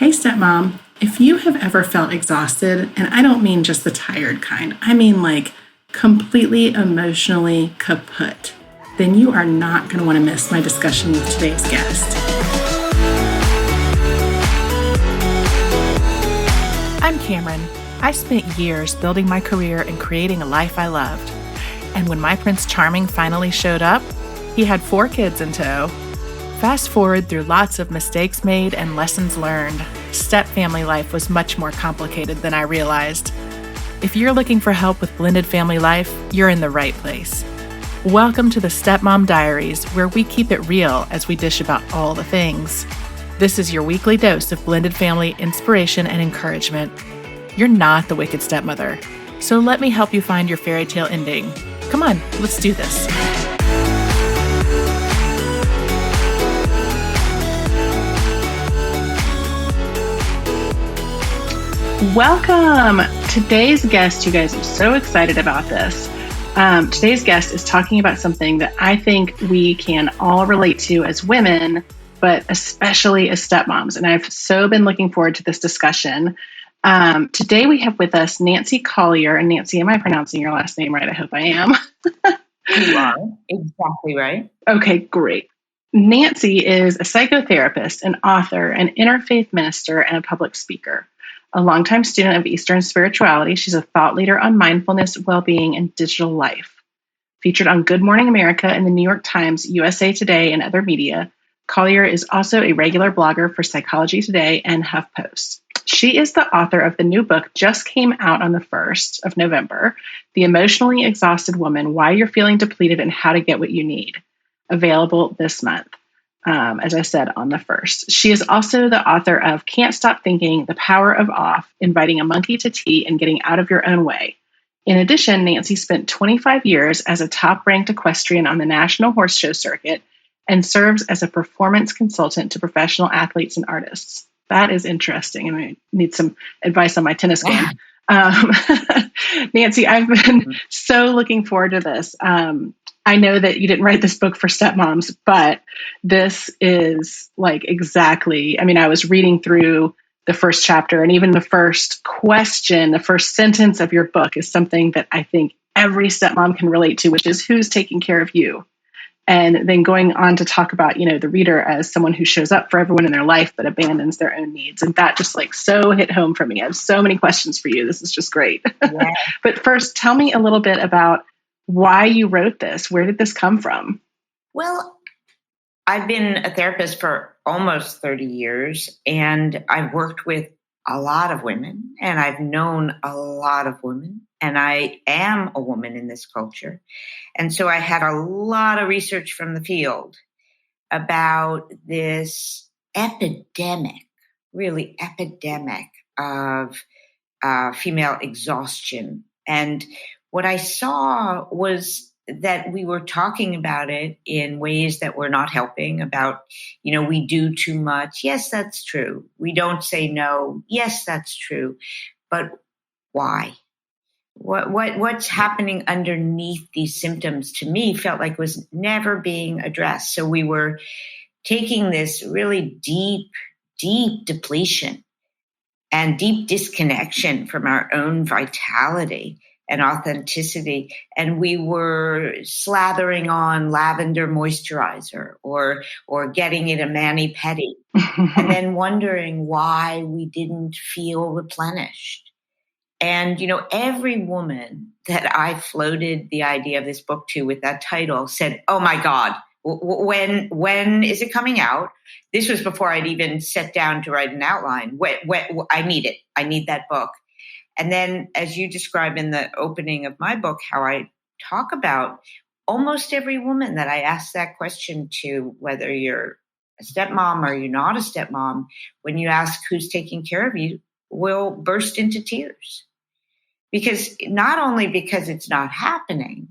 Hey, stepmom, if you have ever felt exhausted, and I don't mean just the tired kind, I mean like completely emotionally kaput, then you are not going to want to miss my discussion with today's guest. I'm Cameron. I spent years building my career and creating a life I loved. And when my Prince Charming finally showed up, he had 4 kids in tow. Fast forward through lots of mistakes made and lessons learned, step family life was much more complicated than I realized. If you're looking for help with blended family life, you're in the right place. Welcome to the Stepmom Diaries, where we keep it real as we dish about all the things. This is your weekly dose of blended family inspiration and encouragement. You're not the wicked stepmother, so let me help you find your fairy tale ending. Come on, let's do this. Welcome! Today's guest, you guys, I'm so excited about this. Today's guest is talking about something that I think we can all relate to as women, but especially as stepmoms. And I've so been looking forward to this discussion. Today we have with us Nancy Collier. And Nancy, am I pronouncing your last name right? I hope I am. You are. Exactly right. Okay, great. Nancy is a psychotherapist, an author, an interfaith minister, and a public speaker. A longtime student of Eastern spirituality, she's a thought leader on mindfulness, well-being, and digital life. Featured on Good Morning America and the New York Times, USA Today, and other media, Collier is also a regular blogger for Psychology Today and HuffPost. She is the author of the new book just came out on the 1st of November, The Emotionally Exhausted Woman, Why You're Feeling Depleted and How to Get What You Need, available this month. As I said, on the 1st. She is also the author of Can't Stop Thinking, The Power of Off, Inviting a Monkey to Tea and Getting Out of Your Own Way. In addition, Nancy spent 25 years as a top-ranked equestrian on the National Horse Show circuit and serves as a performance consultant to professional athletes and artists. That is interesting, and I need some advice on my tennis game. Nancy, I've been so looking forward to this. I know that you didn't write this book for stepmoms, but this is like exactly, I was reading through the first chapter, and even the first question, the first sentence of your book is something that I think every stepmom can relate to, which is who's taking care of you? And then going on to talk about, the reader as someone who shows up for everyone in their life, but abandons their own needs. And that just so hit home for me. I have so many questions for you. This is just great. Yeah. But first, tell me a little bit about why you wrote this. Where did this come from? Well, I've been a therapist for almost 30 years, and I've worked with a lot of women, and I've known a lot of women, and I am a woman in this culture. And so I had a lot of research from the field about this epidemic, really epidemic of female exhaustion. And what I saw was that we were talking about it in ways that were not helping about, we do too much. Yes, that's true. We don't say no. Yes, that's true. But why? What's happening underneath these symptoms to me felt like was never being addressed. So we were taking this really deep depletion and deep disconnection from our own vitality and authenticity. And we were slathering on lavender moisturizer or getting it a mani-pedi and then wondering why we didn't feel replenished. And, every woman that I floated the idea of this book to with that title said, oh my God, when is it coming out? This was before I'd even sat down to write an outline. I need it. I need that book. And then, as you describe in the opening of my book, how I talk about almost every woman that I ask that question to, whether you're a stepmom or you're not a stepmom, when you ask who's taking care of you, will burst into tears. Because not only because it's not happening,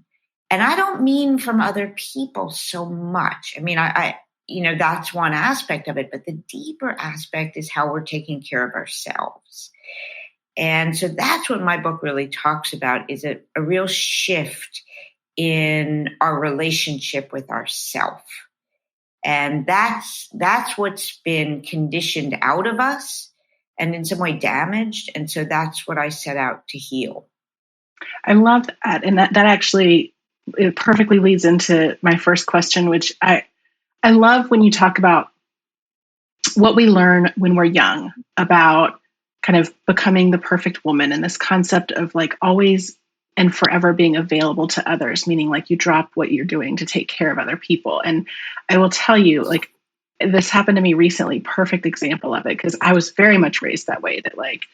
and I don't mean from other people so much. I that's one aspect of it, but the deeper aspect is how we're taking care of ourselves. And so that's what my book really talks about, is a real shift in our relationship with ourself. And that's what's been conditioned out of us and in some way damaged. And so that's what I set out to heal. I love that. And that actually, it perfectly leads into my first question, which I love when you talk about what we learn when we're young about kind of becoming the perfect woman, and this concept of like always and forever being available to others, meaning like you drop what you're doing to take care of other people. And I will tell you, like, this happened to me recently, perfect example of it, because I was very much raised that way, that like,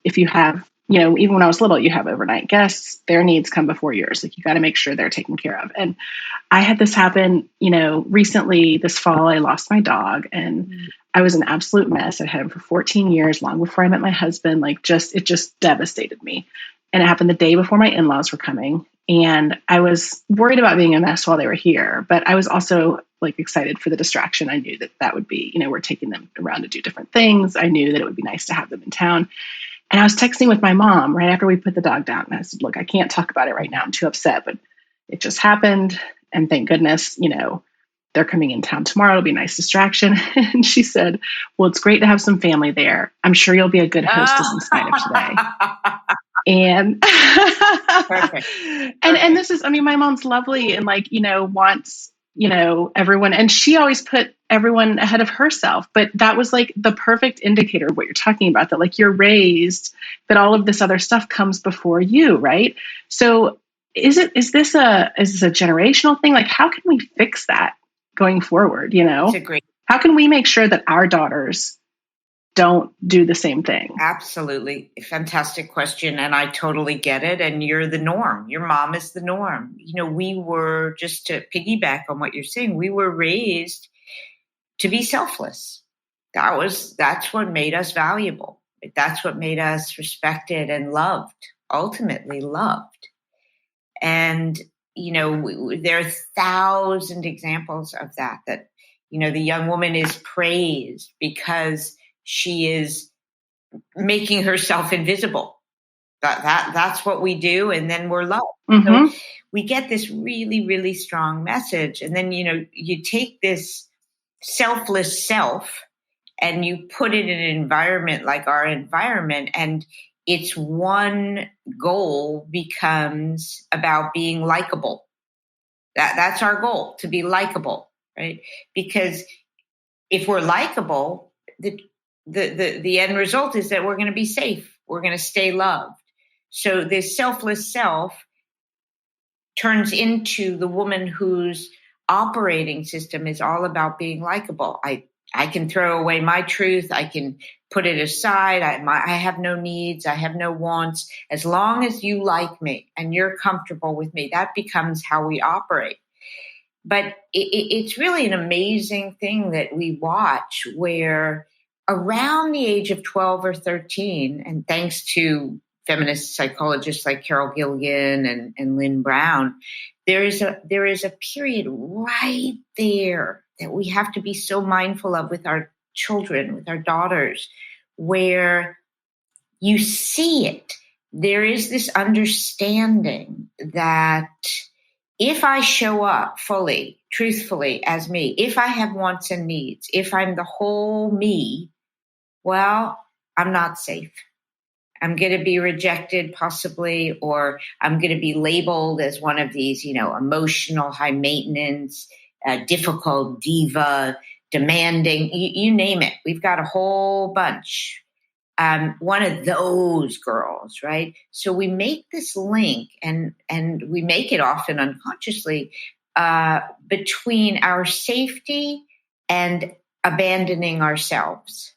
if you have, even when I was little, you have overnight guests, their needs come before yours. Like, you got to make sure they're taken care of. And I had this happen, recently this fall. I lost my dog, and I was an absolute mess. I had him for 14 years, long before I met my husband. Like, it just devastated me. And it happened the day before my in-laws were coming. And I was worried about being a mess while they were here, but I was also like excited for the distraction. I knew that would be, we're taking them around to do different things. I knew that it would be nice to have them in town. And I was texting with my mom right after we put the dog down. And I said, look, I can't talk about it right now. I'm too upset, but it just happened. And thank goodness, they're coming in town tomorrow. It'll be a nice distraction. And she said, well, it's great to have some family there. I'm sure you'll be a good hostess in spite of today. And Perfect. And this is, my mom's lovely and like, wants, everyone. And she always put everyone ahead of herself. But that was like the perfect indicator of what you're talking about, that like you're raised, that all of this other stuff comes before you, right? So is this a generational thing? Like, how can we fix that going forward? How can we make sure that our daughters don't do the same thing? Absolutely. Fantastic question. And I totally get it. And you're the norm. Your mom is the norm. We were, just to piggyback on what you're saying, we were raised to be selfless. That's what made us valuable. That's what made us respected and loved, ultimately loved. And, there are 1,000 examples of that, the young woman is praised because she is making herself invisible. That's what we do. And then we're loved. Mm-hmm. So we get this really, really strong message. And then, you take this selfless self and you put it in an environment like our environment, and its one goal becomes about being likable. That's our goal, to be likable, right? Because if we're likable, the end result is that we're going to be safe. We're going to stay loved. So this selfless self turns into the woman whose operating system is all about being likable. I can throw away my truth. I can put it aside. I have no needs. I have no wants. As long as you like me and you're comfortable with me, that becomes how we operate. But it's really an amazing thing that we watch, where around the age of 12 or 13, and thanks to feminist psychologists like Carol Gilligan and Lynn Brown, there is a period right there that we have to be so mindful of with our children, with our daughters, where you see it. There is this understanding that if I show up fully, truthfully as me, if I have wants and needs, if I'm the whole me, well, I'm not safe. I'm going to be rejected possibly, or I'm going to be labeled as one of these, emotional, high maintenance, difficult, diva, demanding, you name it. We've got a whole bunch. One of those girls, right? So we make this link, and we make it often unconsciously, between our safety and abandoning ourselves.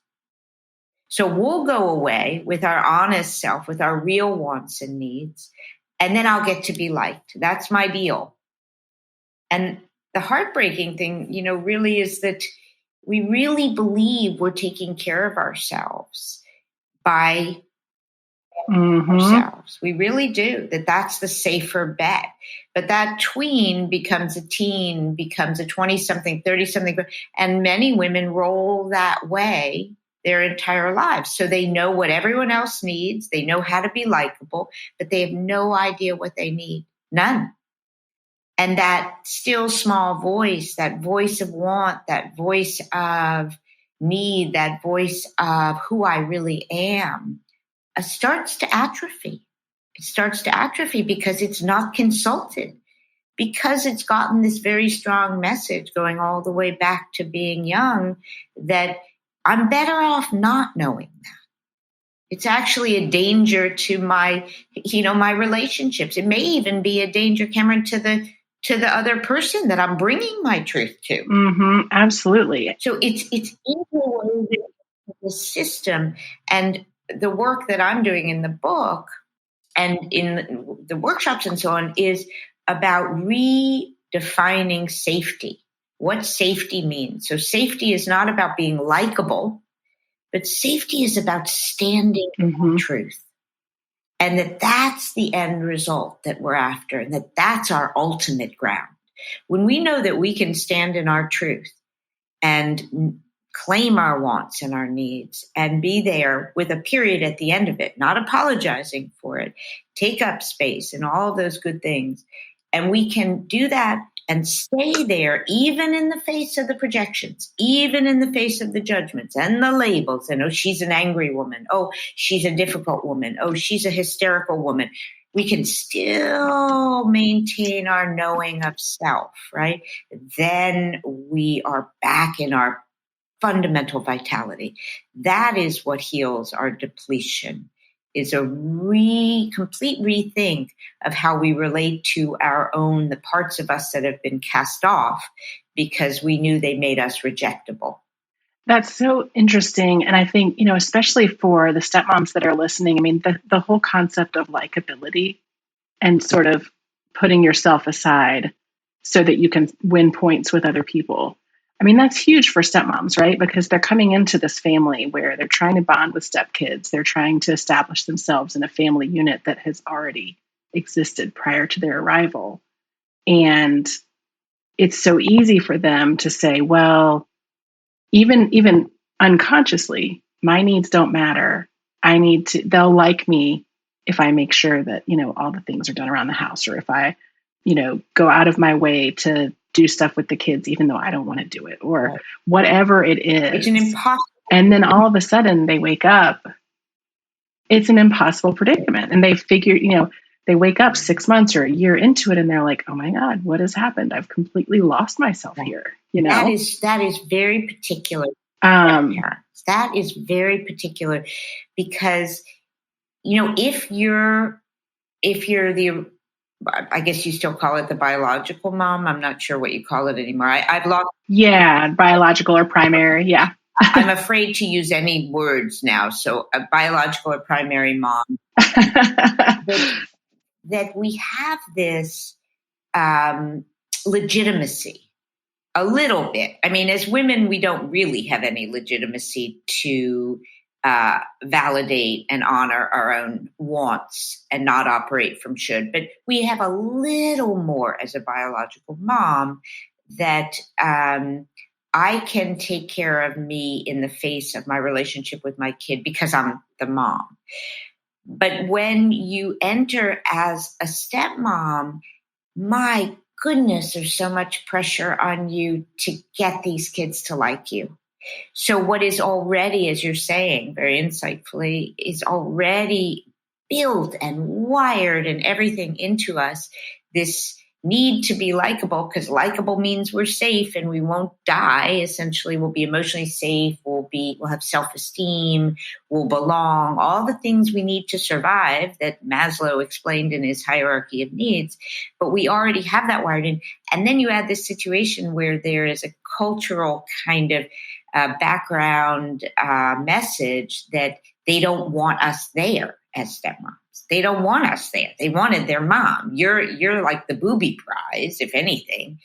So we'll go away with our honest self, with our real wants and needs, and then I'll get to be liked. That's my deal. And the heartbreaking thing, really is that we really believe we're taking care of ourselves by ourselves. We really do. That's the safer bet. But that tween becomes a teen, becomes a 20-something, 30-something, and many women roll that way their entire lives. So they know what everyone else needs. They know how to be likable, but they have no idea what they need. None. And that still small voice, that voice of want, that voice of need, that voice of who I really am, starts to atrophy. It starts to atrophy because it's not consulted, because it's gotten this very strong message going all the way back to being young that I'm better off not knowing that. It's actually a danger to my relationships. It may even be a danger, Cameron, to the other person that I'm bringing my truth to. Mm-hmm, absolutely. So it's interwoven with the system, and the work that I'm doing in the book and in the workshops and so on is about redefining safety. What safety means. So safety is not about being likable, but safety is about standing in truth. And that's the end result that we're after, and that's our ultimate ground. When we know that we can stand in our truth and claim our wants and our needs and be there with a period at the end of it, not apologizing for it, take up space and all of those good things. And we can do that and stay there, even in the face of the projections, even in the face of the judgments and the labels. And, oh, she's an angry woman. Oh, she's a difficult woman. Oh, she's a hysterical woman. We can still maintain our knowing of self, right? Then we are back in our fundamental vitality. That is what heals our depletion, is a complete rethink of how we relate to the parts of us that have been cast off because we knew they made us rejectable. That's so interesting. And I think, especially for the stepmoms that are listening, I mean, the whole concept of likability and sort of putting yourself aside so that you can win points with other people. I mean, that's huge for stepmoms, right? Because they're coming into this family where they're trying to bond with stepkids. They're trying to establish themselves in a family unit that has already existed prior to their arrival. And it's so easy for them to say, well, even unconsciously, my needs don't matter. They'll like me if I make sure that, all the things are done around the house, or if I, go out of my way to do stuff with the kids, even though I don't want to do it, or whatever it is. It's an impossible. And then all of a sudden they wake up. It's an impossible predicament. And they figure, they wake up 6 months or a year into it and they're like, oh my God, what has happened? I've completely lost myself here. That is very particular. Parents. That is very particular because, if you're the, I guess you still call it the biological mom. I'm not sure what you call it anymore. I've lost. Yeah, biological or primary. Yeah. I'm afraid to use any words now. So a biological or primary mom. that we have this legitimacy. A little bit. I mean, as women, we don't really have any legitimacy to validate and honor our own wants and not operate from should. But we have a little more as a biological mom that I can take care of me in the face of my relationship with my kid because I'm the mom. But when you enter as a stepmom, my goodness, there's so much pressure on you to get these kids to like you. So what is already, as you're saying very insightfully, is already built and wired and everything into us, this need to be likable, because likable means we're safe and we won't die. Essentially, we'll be emotionally safe, we'll have self-esteem, we'll belong, all the things we need to survive that Maslow explained in his hierarchy of needs. But we already have that wired in. And then you add this situation where there is a cultural kind of background message that they don't want us there as stepmoms. They don't want us there. They wanted their mom. You're like the booby prize, if anything.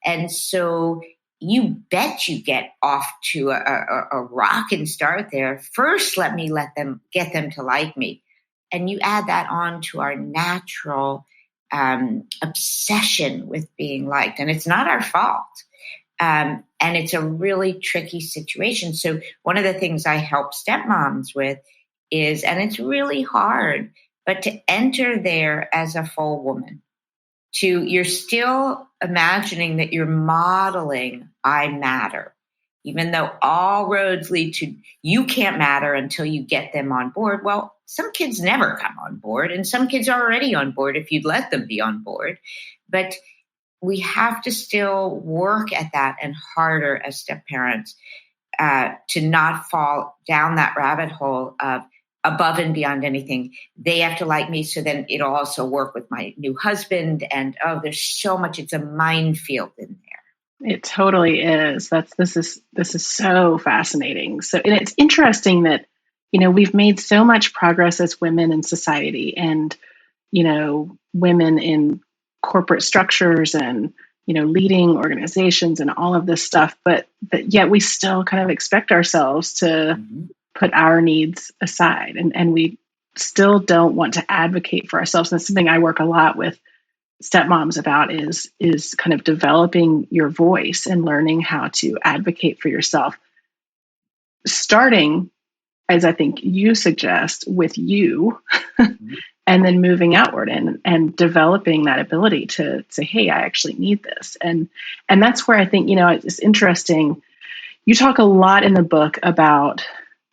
And so you bet you get off to a rockin' start there. First, let them get them to like me. And you add that on to our natural obsession with being liked. And it's not our fault. And it's a really tricky situation. So one of the things I help stepmoms with is, and it's really hard, but to enter there as a full woman. You're still imagining that you're modeling I matter. even though all roads lead to you can't matter until you get them on board. Well, some kids never come on board, and some kids are already on board if you'd let them be on board. But we have to still work at that and harder as step parents to not fall down that rabbit hole of above and beyond anything. They have to like me, so then it'll also work with my new husband. And there's so much. It's a minefield in there. It totally is. This is so fascinating. So, and it's interesting that, we've made so much progress as women in society, and, women in corporate structures and, leading organizations and all of this stuff, but yet we still kind of expect ourselves to put our needs aside, and we still don't want to advocate for ourselves. And that's something I work a lot with stepmoms about is kind of developing your voice and learning how to advocate for yourself, starting, as I think you suggest, with you, and then moving outward and developing that ability to say, hey, I actually need this. And that's where I think, it's interesting. You talk a lot in the book about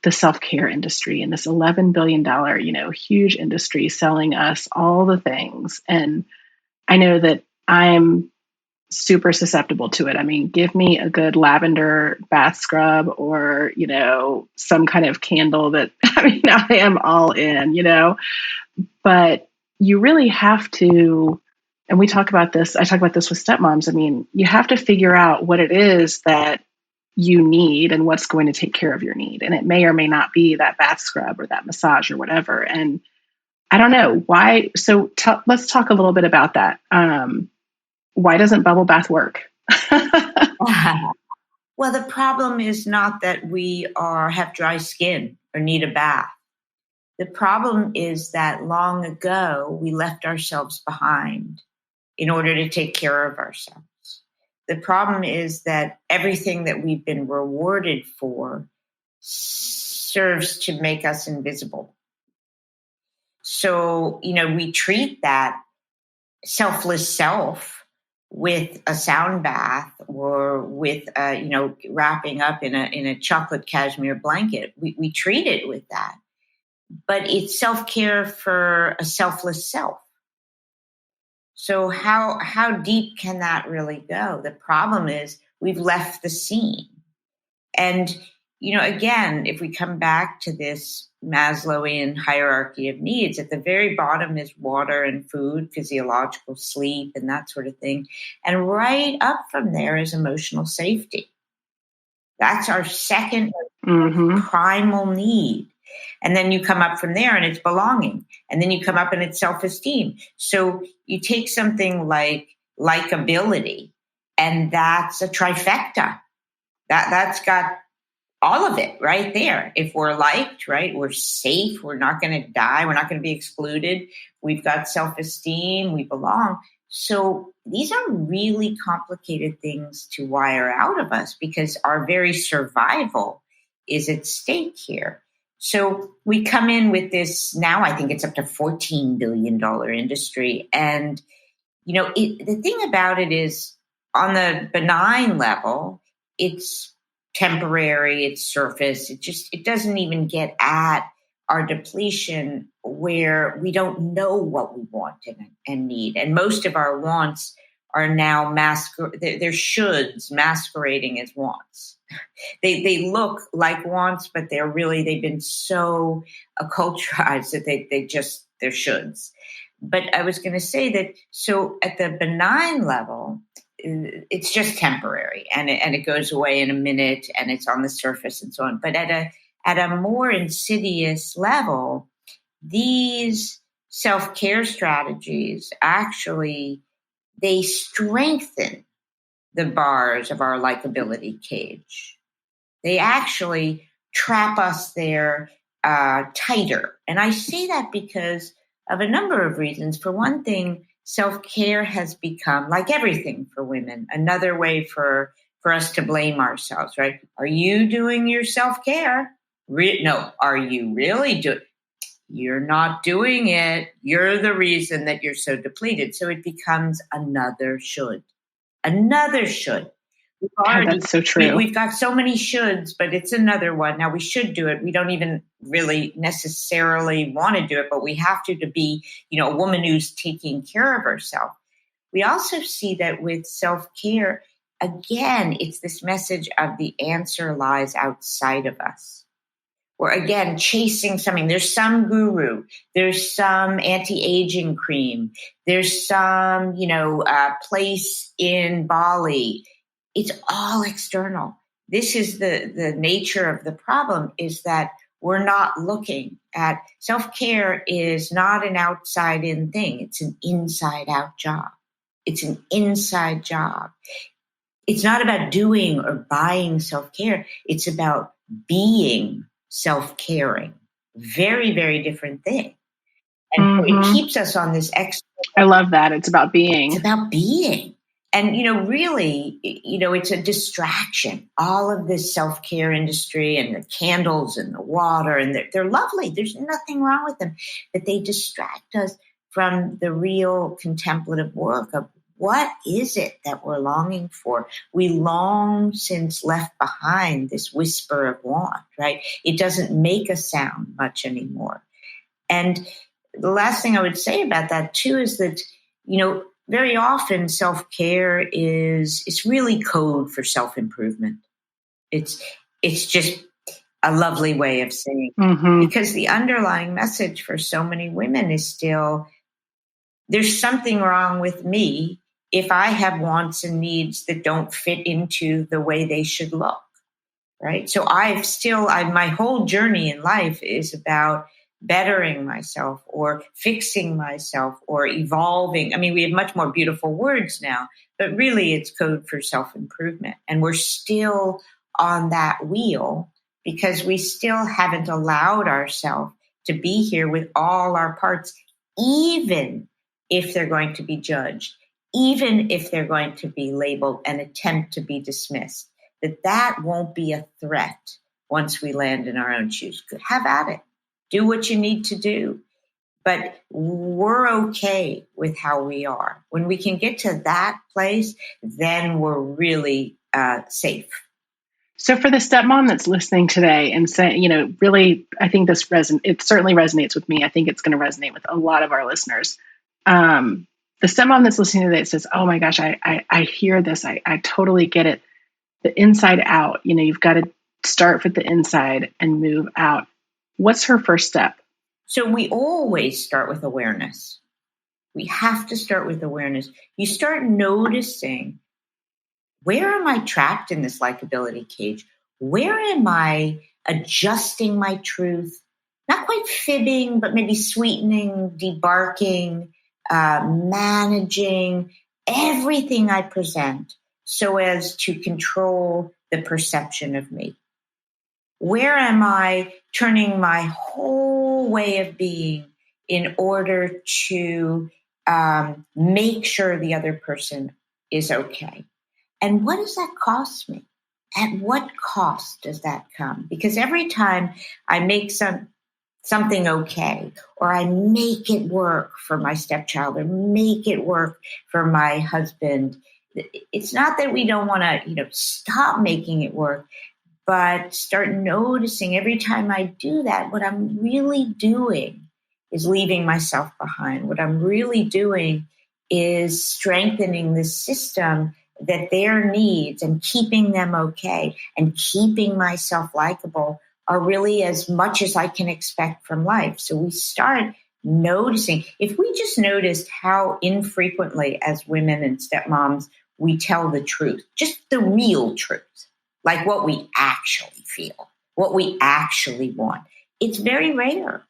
the self-care industry and this $11 billion, huge industry selling us all the things. And I know that I'm super susceptible to it. I mean, give me a good lavender bath scrub or, some kind of candle that, I am all in, but you really have to, and I talk about this with stepmoms. I mean, you have to figure out what it is that you need and what's going to take care of your need. And it may or may not be that bath scrub or that massage or whatever. And I don't know why. So let's talk a little bit about that. Why doesn't bubble bath work? Well, the problem is not that we have dry skin or need a bath. The problem is that long ago we left ourselves behind in order to take care of ourselves. The problem is that everything that we've been rewarded for serves to make us invisible. So, we treat that selfless self with a sound bath or with, wrapping up in a chocolate cashmere blanket. We treat it with that, but it's self-care for a selfless self. So how deep can that really go? The problem is we've left the scene. And, again, if we come back to this Maslowian hierarchy of needs, at the very bottom is water and food, physiological sleep, and that sort of thing. And right up from there is emotional safety. That's our second primal need. And then you come up from there and it's belonging. And then you come up and it's self-esteem. So you take something like likability, and that's a trifecta. That's got all of it right there. If we're liked, right, we're safe, we're not going to die, we're not going to be excluded, we've got self-esteem, we belong. So these are really complicated things to wire out of us because our very survival is at stake here. So we come in with this, now I think it's up to $14 billion industry. And, the thing about it is on the benign level, it's temporary, it's surface. It doesn't even get at our depletion where we don't know what we want and need. And most of our wants are now they're shoulds masquerading as wants. They look like wants, but they've been so acculturized that they're shoulds. But I was going to say that, so at the benign level, it's just temporary and it goes away in a minute and it's on the surface and so on. But at a more insidious level, these self-care strategies actually, they strengthen the bars of our likability cage. They actually trap us there tighter. And I say that because of a number of reasons. For one thing, self-care has become, like everything for women, another way for us to blame ourselves, right? Are you doing your self-care? No. Are you really doing? You're not doing it. You're the reason that you're so depleted. So it becomes another should. We've God, already, that's so true. we've got so many shoulds, but it's another one. Now we should do it. We don't even really necessarily want to do it, but we have to be, a woman who's taking care of herself. We also see that with self-care, again, it's this message of the answer lies outside of us. We're again chasing something. There's some guru, there's some anti-aging cream, there's some, place in Bali. It's all external. This is the nature of the problem, is that we're not looking at self-care is not an outside in thing. It's an inside out job. It's an inside job. It's not about doing or buying self-care. It's about being self-caring. Very, very different thing. And so it keeps us on this extra. I love that. It's about being. It's about being. And, really, it's a distraction. All of this self-care industry and the candles and the water, and they're lovely. There's nothing wrong with them. But they distract us from the real contemplative work of what is it that we're longing for? We long since left behind this whisper of want, right? It doesn't make a sound much anymore. And the last thing I would say about that too is that, very often self-care it's really code for self-improvement. It's just a lovely way of saying, because the underlying message for so many women is still, there's something wrong with me if I have wants and needs that don't fit into the way they should look, right? So my whole journey in life is about bettering myself or fixing myself or evolving. I mean, we have much more beautiful words now, but really it's code for self-improvement. And we're still on that wheel because we still haven't allowed ourselves to be here with all our parts, even if they're going to be judged, even if they're going to be labeled and attempt to be dismissed, that won't be a threat once we land in our own shoes. Have at it. Do what you need to do. But we're okay with how we are. When we can get to that place, then we're really safe. So for the stepmom that's listening today and saying, really, I think it certainly resonates with me. I think it's going to resonate with a lot of our listeners. The stepmom that's listening today says, oh my gosh, I hear this. I totally get it. The inside out, you've got to start with the inside and move out. What's her first step? So we always start with awareness. We have to start with awareness. You start noticing, where am I trapped in this likability cage? Where am I adjusting my truth? Not quite fibbing, but maybe sweetening, debarking, managing everything I present so as to control the perception of me. Where am I turning my whole way of being in order to make sure the other person is okay? And what does that cost me? At what cost does that come? Because every time I make something okay, or I make it work for my stepchild, or make it work for my husband, it's not that we don't want to, stop making it work, but start noticing every time I do that, what I'm really doing is leaving myself behind. What I'm really doing is strengthening the system that their needs and keeping them okay and keeping myself likable are really as much as I can expect from life. So we start noticing. If we just noticed how infrequently as women and stepmoms we tell the truth, just the real truth, like what we actually feel, what we actually want. It's very rare.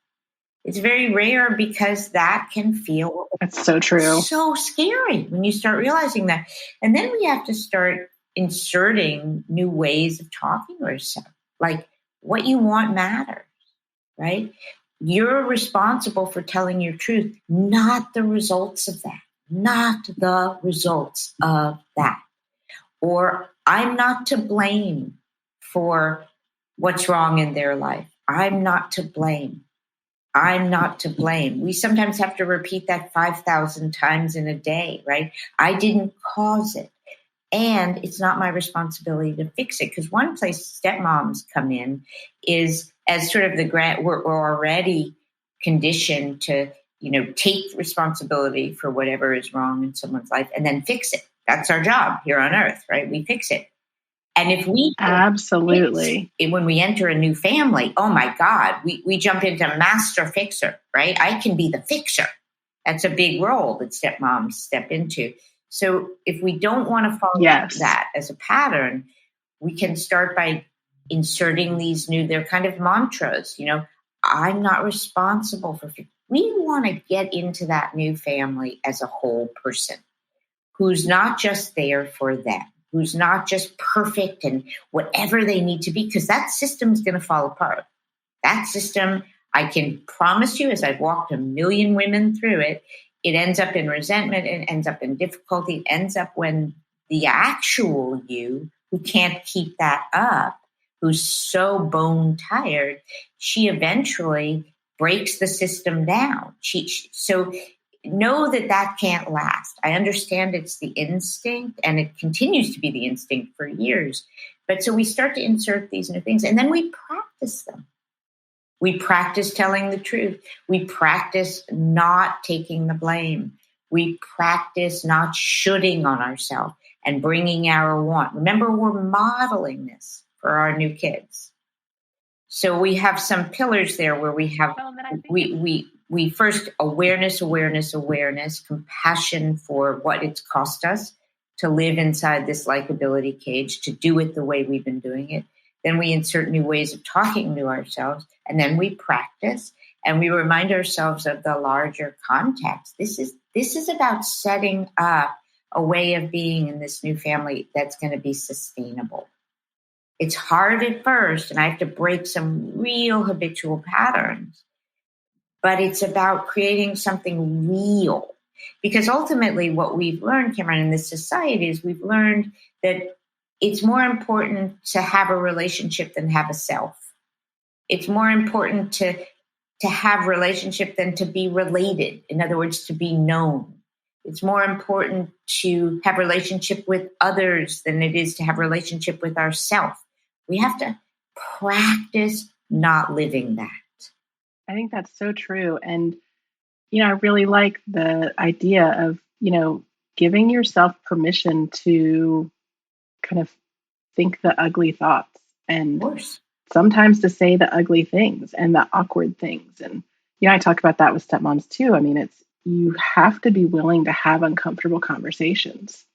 It's very rare because that can feel That's so true. So scary when you start realizing that. And then we have to start inserting new ways of talking to ourselves. Like what you want matters, right? You're responsible for telling your truth, not the results of that, not the results of that. Or I'm not to blame for what's wrong in their life. I'm not to blame. I'm not to blame. We sometimes have to repeat that 5,000 times in a day, right? I didn't cause it. And it's not my responsibility to fix it. Because one place stepmoms come in is as sort of the grant, we're already conditioned to, take responsibility for whatever is wrong in someone's life and then fix it. That's our job here on earth, right? We fix it. And if we absolutely, when we enter a new family, oh my God, we jump into master fixer, right? I can be the fixer. That's a big role that stepmoms step into. So if we don't want to follow that as a pattern, we can start by inserting these they're kind of mantras, I'm not responsible for. We want to get into that new family as a whole person who's not just there for them, who's not just perfect and whatever they need to be, because that system's going to fall apart. That system, I can promise you, as I've walked a million women through it, it ends up in resentment, it ends up in difficulty, it ends up when the actual you, who can't keep that up, who's so bone tired, she eventually breaks the system down. So know that can't last. I understand it's the instinct, and it continues to be the instinct for years. But so we start to insert these new things, and then we practice them. We practice telling the truth. We practice not taking the blame. We practice not shoulding on ourselves and bringing our want. Remember, we're modeling this for our new kids. So we have some pillars there where we have, we first awareness, compassion for what it's cost us to live inside this likability cage, to do it the way we've been doing it. Then we insert new ways of talking to ourselves, and then we practice and we remind ourselves of the larger context. This is about setting up a way of being in this new family that's going to be sustainable. It's hard at first, and I have to break some real habitual patterns, but it's about creating something real. Because ultimately what we've learned, Cameron, in this society is we've learned that it's more important to have a relationship than have a self. It's more important to have relationship than to be related. In other words, to be known. It's more important to have relationship with others than it is to have relationship with ourselves. We have to practice not living that. I think that's so true. And, I really like the idea of, giving yourself permission to kind of think the ugly thoughts and sometimes to say the ugly things and the awkward things. And, I talk about that with stepmoms too. I mean, you have to be willing to have uncomfortable conversations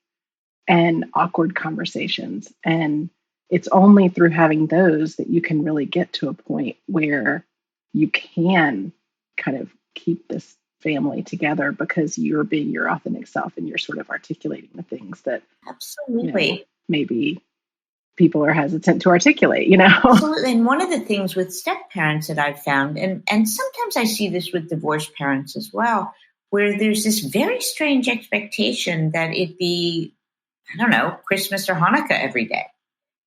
and awkward conversations. And it's only through having those that you can really get to a point where you can kind of keep this family together because you're being your authentic self and you're sort of articulating the things that absolutely maybe people are hesitant to articulate, Absolutely. And one of the things with step parents that I've found, and sometimes I see this with divorced parents as well, where there's this very strange expectation that it be, I don't know, Christmas or Hanukkah every day.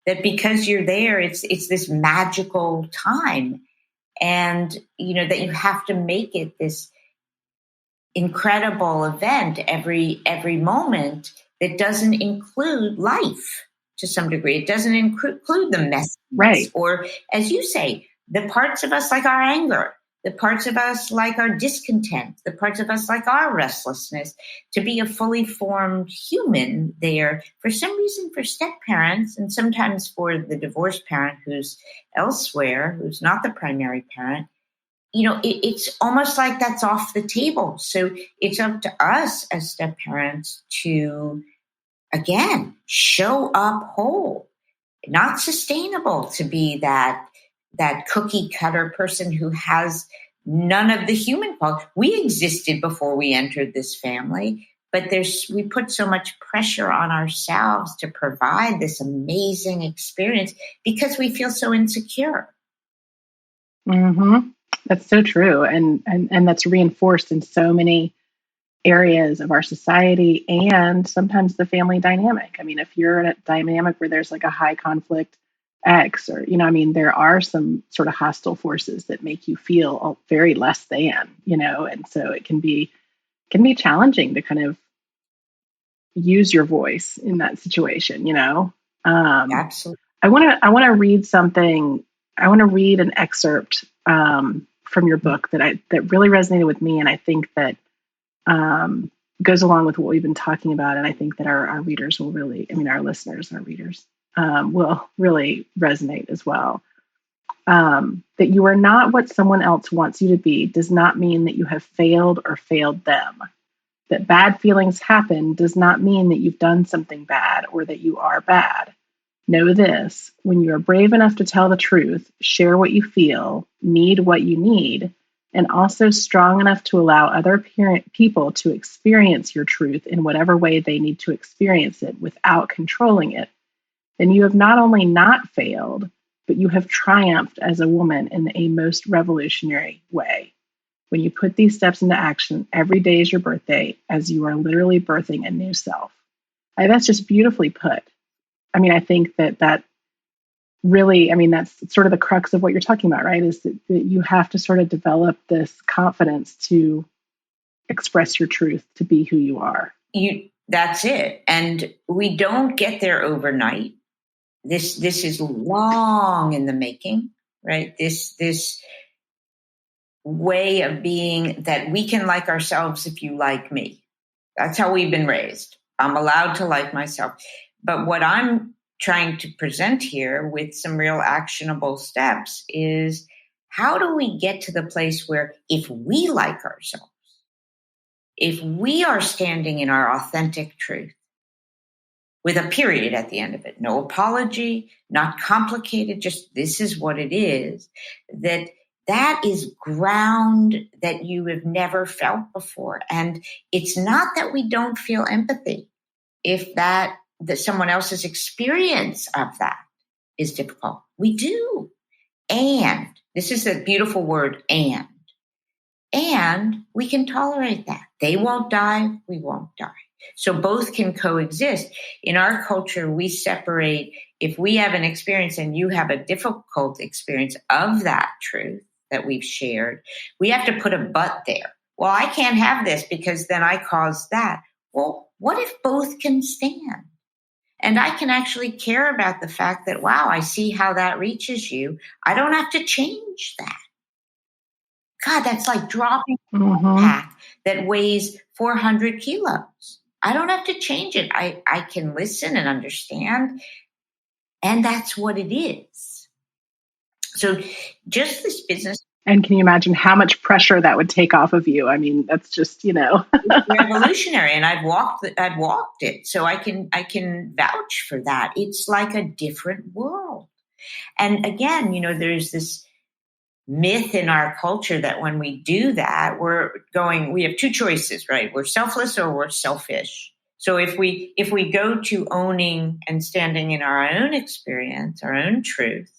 That because you're there, it's this magical time. And, that you have to make it this incredible event every moment that doesn't include life to some degree. It doesn't include the messiness, right? Or, as you say, the parts of us like our anger, the parts of us like our discontent, the parts of us like our restlessness, to be a fully formed human there. For some reason, for step parents, and sometimes for the divorced parent who's elsewhere, who's not the primary parent, it's almost like that's off the table. So it's up to us as step parents to, again, show up whole. Not sustainable to be that cookie cutter person who has none of the human qualities. We existed before we entered this family, but we put so much pressure on ourselves to provide this amazing experience because we feel so insecure. Mm-hmm. That's so true. And that's reinforced in so many areas of our society and sometimes the family dynamic. I mean, if you're in a dynamic where there's like a high conflict ex or, there are some sort of hostile forces that make you feel very less than, and so it can be challenging to kind of use your voice in that situation, you know? Absolutely. I want to read something. I want to read an excerpt from your book that really resonated with me, and I think that goes along with what we've been talking about. And I think that our readers will really, I mean, our listeners, our readers will really resonate as well. That you are not what someone else wants you to be does not mean that you have failed or failed them. That bad feelings happen does not mean that you've done something bad or that you are bad. Know this: when you are brave enough to tell the truth, share what you feel, need what you need, and also strong enough to allow other people to experience your truth in whatever way they need to experience it without controlling it, then you have not only not failed, but you have triumphed as a woman in a most revolutionary way. When you put these steps into action, every day is your birthday, as you are literally birthing a new self. That's just beautifully put. I mean, I think that really, I mean, that's sort of the crux of what you're talking about, right? Is that you have to sort of develop this confidence to express your truth, to be who you are. That's it. And we don't get there overnight. This is long in the making, right? This way of being that we can like ourselves if you like me. That's how we've been raised. I'm allowed to like myself. But what I'm trying to present here with some real actionable steps is, how do we get to the place where if we like ourselves, if we are standing in our authentic truth, with a period at the end of it, no apology, not complicated, just this is what it is, that is ground that you have never felt before. And it's not that we don't feel empathy if that someone else's experience of that is difficult. We do. And this is a beautiful word, and we can tolerate that. They won't die, we won't die. So both can coexist. In our culture, we separate. If we have an experience and you have a difficult experience of that truth that we've shared, we have to put a but there. Well, I can't have this because then I caused that. Well, what if both can stand? And I can actually care about the fact that, wow, I see how that reaches you. I don't have to change that. God, that's like dropping a pack that weighs 400 kilos. I don't have to change it. I can listen and understand. And that's what it is. So just this business. And can you imagine how much pressure that would take off of you? I mean, that's just, It's revolutionary. And I've walked it. So I can vouch for that. It's like a different world. And again, there's this myth in our culture that when we do that, we have two choices, right? We're selfless or we're selfish. So if we go to owning and standing in our own experience, our own truth,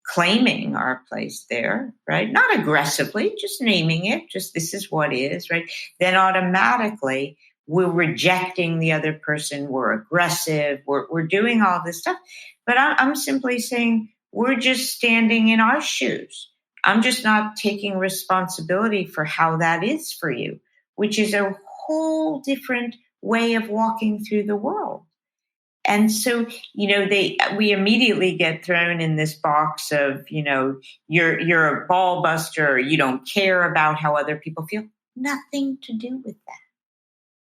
claiming our place there, right? Not aggressively, just naming it, just this is what is, right? Then automatically we're rejecting the other person. We're aggressive. We're doing all this stuff. But I'm simply saying we're just standing in our shoes. I'm just not taking responsibility for how that is for you, which is a whole different way of walking through the world. And so, we immediately get thrown in this box of, you're a ball buster, you don't care about how other people feel. Nothing to do with that.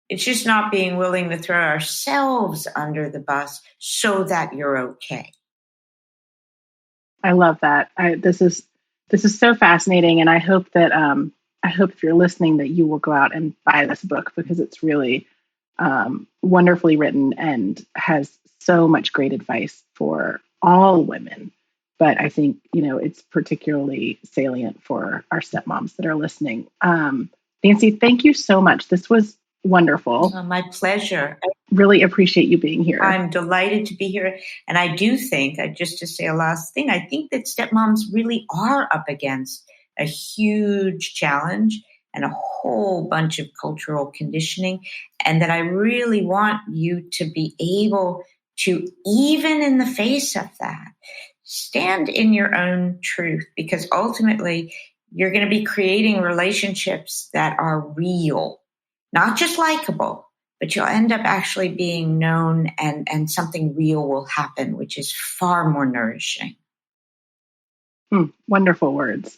It's just not being willing to throw ourselves under the bus so that you're okay. I love that. This is so fascinating, and I hope that if you're listening that you will go out and buy this book, because it's really wonderfully written and has so much great advice for all women. But I think it's particularly salient for our stepmoms that are listening. Nancy, thank you so much. This was wonderful. Oh, my pleasure. I really appreciate you being here. I'm delighted to be here. And I do think, just to say a last thing, I think that stepmoms really are up against a huge challenge and a whole bunch of cultural conditioning. And that I really want you to be able to, even in the face of that, stand in your own truth, because ultimately you're going to be creating relationships that are real, not just likable, but you'll end up actually being known and something real will happen, which is far more nourishing. Wonderful words.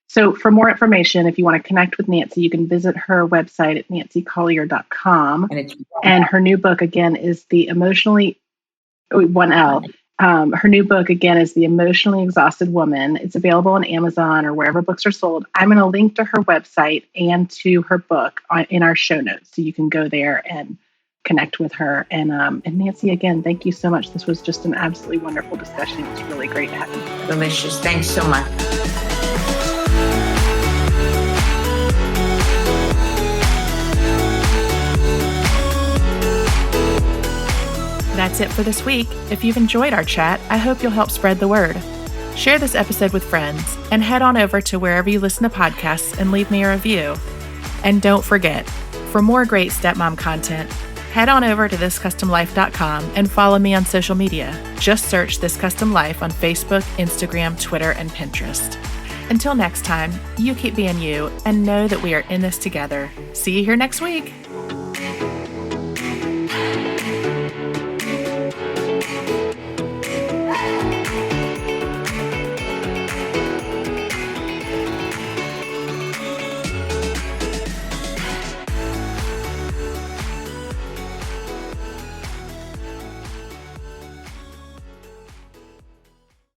So for more information, if you want to connect with Nancy, you can visit her website at nancycollier.com. And her new book, again, is The Emotionally, her new book, again, is The Emotionally Exhausted Woman. It's available on Amazon or wherever books are sold. I'm going to link to her website and to her book in our show notes, so you can go there and connect with her. And Nancy, again, thank you so much. This was just an absolutely wonderful discussion. It was really great having you. Delicious. Thanks so much. That's it for this week. If you've enjoyed our chat, I hope you'll help spread the word. Share this episode with friends and head on over to wherever you listen to podcasts and leave me a review. And don't forget, for more great stepmom content, head on over to thiscustomlife.com and follow me on social media. Just search This Custom Life on Facebook, Instagram, Twitter, and Pinterest. Until next time, you keep being you and know that we are in this together. See you here next week.